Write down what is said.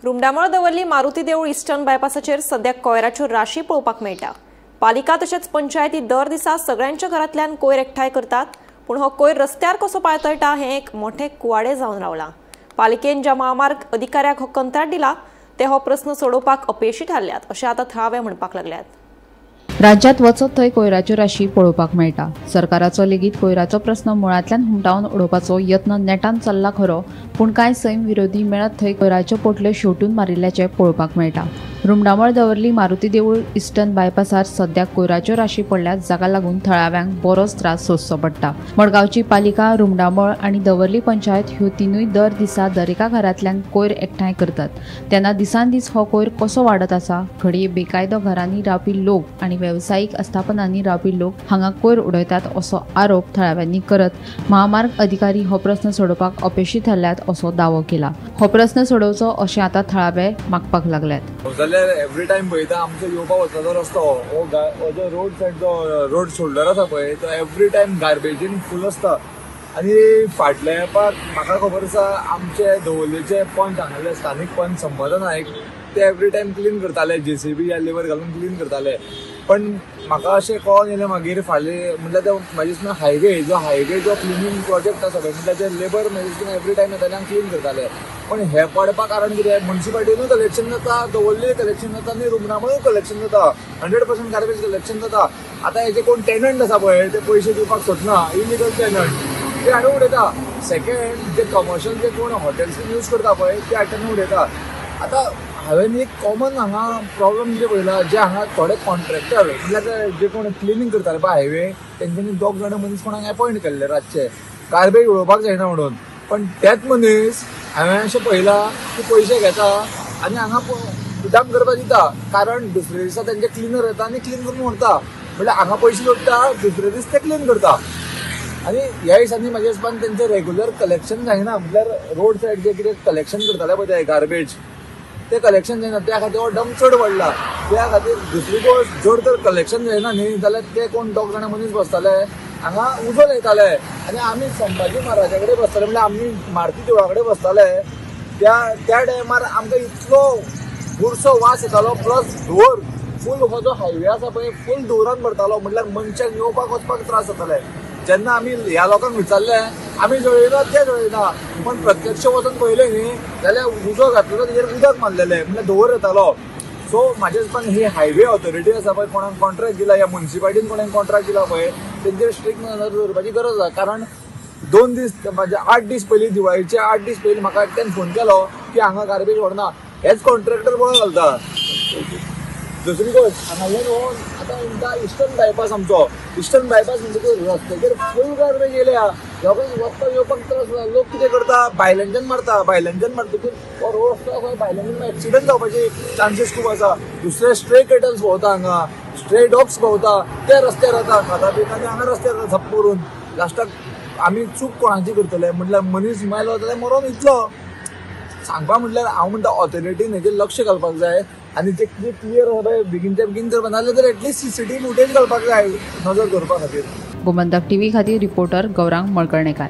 रुमडामळ दवरली मारुती देवूळ इस्टर्न बायपासाचेर सद्याक कोयराच्यो राशी पळोवपाक मेळटा। पालिका तशेंच पंचायती दर दिसा सगळ्यांच्या घरांतल्यान कोयर एकठांय करतात, पूण हो कोयर रस्त्यार कसो पातळटा हें एक मोठे कुवाडे जावन रावलां। पालिकेन ज्या महामार्ग अधिकाऱ्याक हो कंत्राट दिला ते हो प्रस्न सोडोवपाक अपेशी थारल्यात अशें आतां थळावे म्हणपाक लागल्यात। राज्यात वचत थंय कोयराच्यो राशी पळोवपाक मेळटा। सरकाराचो लेगीत कोयराचो प्रस्न मुळांतल्यान हुमटावन उडोवपाचो यत्न नेटान चल्ला खरो, पूण कांय सैम विरोधी मेळत थंय कोयराच्यो पोटल्यो शेवटून मारिल्ल्याचें पळोवपाक मेळटा। रुमडामळ दवरली मारुती देवूळ इस्टर्न बायपासार सद्याक कोयराच्यो राशी पडल्यात, जाका लागून थळाव्यांक बरोच त्रास सोंसचो पडटा। मडगांवची पालिका, रुमडामळ आनी दवरली पंचायत ह्यो तिनूय दर दिसा दरेका घरांतल्यान कोयर एकठांय करतात। तेन्ना दिसान दीस हो कोयर कसो वाडत आसा? घडये बेकायदो घरांनी रावपी लोक आनी वेवसायीक आस्थापनांनी रावपी लोक हांगा कोयर उडयतात असो आरोप थळाव्यांनी करत महामार्ग अधिकारी हो प्रस्न सोडोवपाक अपेशी थारल्यात असो दावो केला। हो प्रस्न सोडोवचो अशें आतां थळावे मागपाक लागल्यात। एवरी टाइम पळयता आमचो येवपा वचपाचो रस्तो हो जो रोड सायड जो रोड शोल्डर आसा पळय तो एवरी टाइम गार्बेजीन फूल आसता। आनी फाटल्या एपाक म्हाका खबर आसा आमचे दवरलेचे पंच हांगाले स्थानीक पंच संपदा नायक ते एवरी टाइम क्लीन करताले, JCB या लेबर घालून क्लीन करताले। पण म्हाका अशें कळोन येयलें मागीर फाल्यां म्हणल्यार ते म्हाजे दिसता हायवे जो क्लिनींग प्रोजेक्ट आसा पळय म्हणल्यार ते लेबर म्हाजे दिसता एवरी टाइम येताले आनी क्लीन करताले। पण हे पडपा कारण कितें म्युनिसिपालिटीनूय कलेक्शन जाता, दवरली कलेक्शन जाता आनी रुमडामळूय कलेक्शन जाता, 100% गार्बेज कलेक्शन जाता। आतां हेजे कोण टेनंट आसा पळय ते पयशे दिवपाक सोदना, इलिगल टेनंट ते हाडून उडयता। सेकेंड जे कमर्शियल जे कोण हॉटेल्स यूज करता पळय ते हाडून उडयता। आतां हांवें एक कॉमन हांगा प्रॉब्लम कितें पळयला, जे हांगा थोडे कॉन्ट्रॅक्टर म्हणल्यार जे कोण क्लिनींग करताले पळय हायवे तेंच्यांनी 2 जाण मनीस कोणाक अपॉयंट केल्ले रातचे गार्बेज उडोवपाक जायना म्हणून। पण तेच मनीस हांवें अशें पळयलां की पयशे घेता आनी हांगा उदक करपाक दिता, कारण दुसरे दिसा तेंचे क्लिनर येता आनी क्लीन करून व्हरता। म्हणल्यार हांगा पयशे जोडटा, दुसरे दीस ते क्लीन करता। आनी ह्या दिसांनी म्हाज्या हिसपान तेंचें रेग्युलर कलेक्शन जायना, म्हणल्यार रोड सायड जे कितें कलेक्शन करताले पळय ते गार्बेज ते कलेक्शन जायना, त्या खातीर हो डंप चड वाडला। त्या खातीर दुसरी गोश्ट जर तर कलेक्शन जायना न्ही जाल्यार ते कोण 2 जाण मनीस बसताले हांगा उजो लायताले आनी आमी संभाजी महाराजा कडेन बसताले, म्हणल्यार आमी मारुती देवळा कडेन बसताले। त्या टायमार आमकां इतलो बुरसो वास येतालो, प्लस धुंवर फूल हो जो हायवे आसा पळय फूल धुंवरान भरतालो, म्हणल्यार मनशाक येवपाक वचपाक त्रास जाताले। जेन्ना आमी ह्या लोकांक विचारलें आमी जळयना ते जळयना, पण प्रत्यक्ष वचून पळयलें न्ही जाल्यार उजो घातलो तेजेर उदक मारलेलें, म्हणल्यार धुंवर येतालो। सो म्हाज्या हिसपान ही हायवे ऑथॉरिटी आसा पळय कोणाक कॉन्ट्रॅक्ट दिला या म्युनिसिपालिटीन कोणाक कॉन्ट्रॅक्ट दिला पळय तेंचेर स्ट्रिक्ट नजर दवरपाची गरज आसा। कारण 2 दीस म्हणजे 8 दीस पयलीं दिवाळीचे 8 दीस पयलीं म्हाका एकट्यान फोन केलो की हांगा गार्बेज व्हरना, हेच कॉन्ट्रॅक्टर बळो घालता। दुसरी गोष्ट हांगा येवन आतां म्हणटा इस्टर्न बायपास आमचो इस्टर्न बायपास म्हणटकूच रस्त्याचेर फूल गार्बेज येयल्या, लोकांक वचपाक येवपाक त्रास जाता। लोक कितें करता भायल्यानच्यान मारतकूच हो रोड आसा खंय भायल्यानच्यान एक्सिडंट जावपाचे चान्सीस खूब आसा। दुसरे स्ट्रे कॅटल्स भोंवता हांगा, स्ट्रे डॉग्स भोंवता, ते रस्त्यार येता खाता पिता आनी हांगा रस्त्यार झप्प करून लास्टाक आमी चूक कोणाची करतले, म्हणल्यार मनीस मेलो जाल्यार मरोन इतलो सांगपा। म्हणल्यार हांव म्हणटा ऑथॉरिटीन हेजेर लक्ष घालपाक जाय आनी ते क्लियर बेगीनच्या बेगीन करपा नाजाल्यार तर एटलीस्ट CCTV फुटेज घालपाक जाय नजर दवरपा खातीर। गोमंतक TV खातीर रिपोर्टर गौरांग मळकर्णेकार।